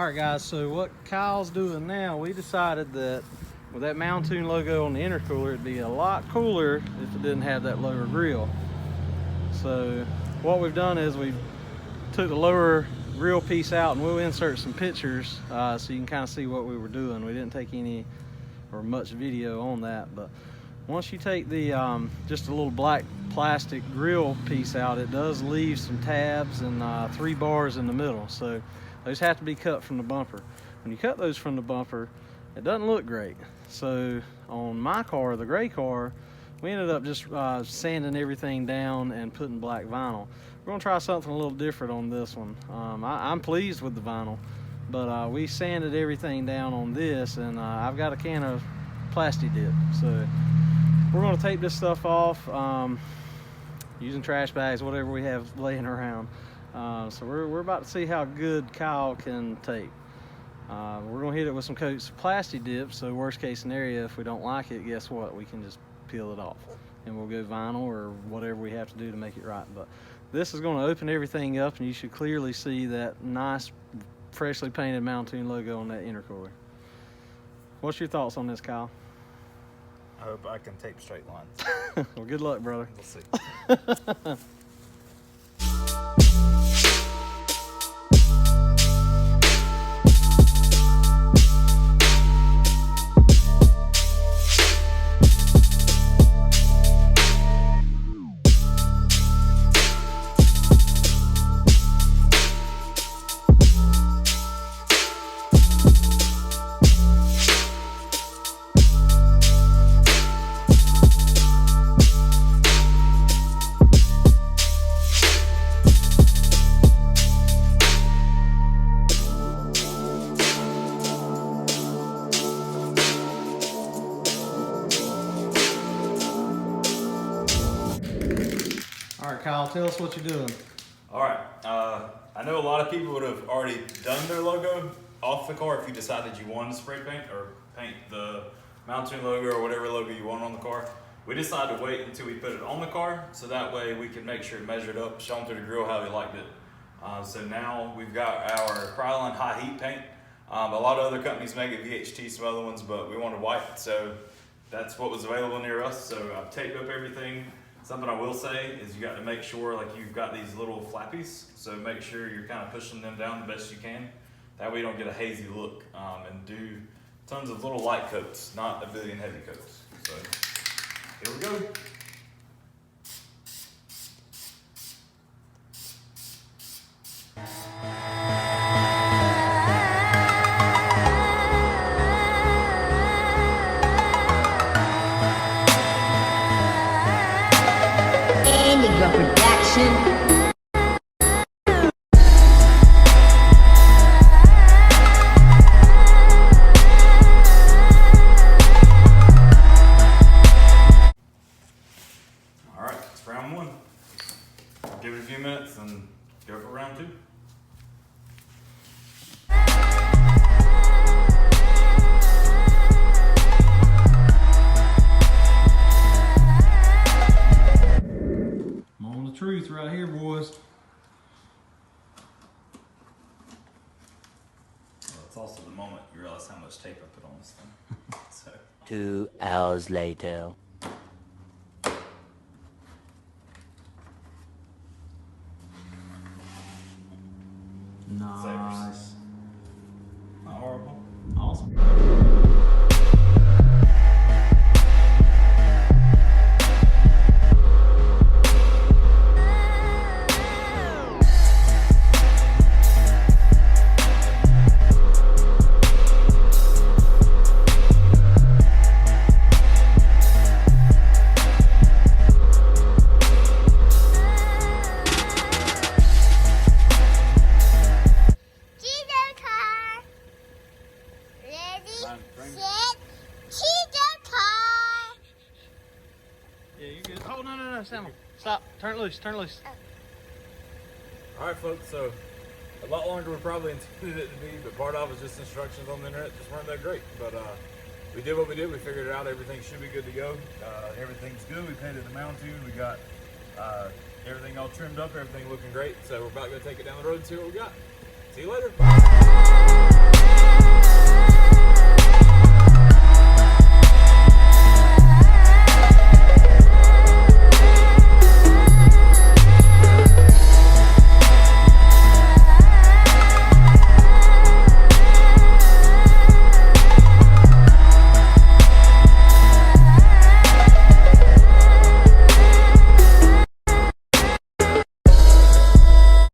Alright guys, so what Kyle's doing now, we decided that with that Mountune logo on the intercooler, it'd be a lot cooler if it didn't have that lower grill. So what we've done is we took the lower grill piece out, and we'll insert some pictures so you can kind of see what we were doing. We didn't take any or much video on that, but once you take the just a little black plastic grill piece out, it does leave some tabs and 3 bars in the middle. So those have to be cut from the bumper. When you cut those from the bumper, it doesn't look great. So on my car, the gray car, we ended up just sanding everything down and putting black vinyl. We're gonna try something a little different on this one. I'm pleased with the vinyl, but we sanded everything down on this, and I've got a can of plasti dip. So we're gonna tape this stuff off using trash bags, whatever we have laying around. So we're about to see how good Kyle can tape. We're gonna hit it with some coats of plasti dip, so worst case scenario, if we don't like it, guess what? We can just peel it off and we'll go vinyl or whatever we have to do to make it right. But this is gonna open everything up, and you should clearly see that nice freshly painted Mountune logo on that intercooler. What's your thoughts on this, Kyle? I hope I can tape straight lines. Well, good luck, brother. We'll see. All right, Kyle, tell us what you're doing. All right. I know a lot of people would have already done their logo off the car if you decided you wanted to spray paint or paint the Mountune logo or whatever logo you want on the car. We decided to wait until we put it on the car, so that way we can make sure it measured up, show them through the grill how we liked it. So now we've got our Krylon high heat paint. A lot of other companies make it VHT, some other ones, but we wanted white, so that's what was available near us. So I've taped up everything. Something I will say is you got to make sure, like, you've got these little flappies, so make sure you're kind of pushing them down the best you can. That way you don't get a hazy look, and do tons of little light coats, not a billion heavy coats. So here we go. Production. All right, it's round 1. Give it a few minutes and go for round 2. Truth right here, boys. Well, it's also the moment you realize how much tape I put on this thing. So. 2 hours later. Nice. Not horrible. Awesome. Oh, no, Samuel. Stop. Turn it loose. Turn it loose. All right, folks. So a lot longer we probably intended it to be, but part of it was just instructions on the internet. Just weren't that great. But we did what we did. We figured it out. Everything should be good to go. Everything's good. We painted the Mountune. We got everything all trimmed up. Everything looking great. So we're about to go take it down the road and see what we got. See you later.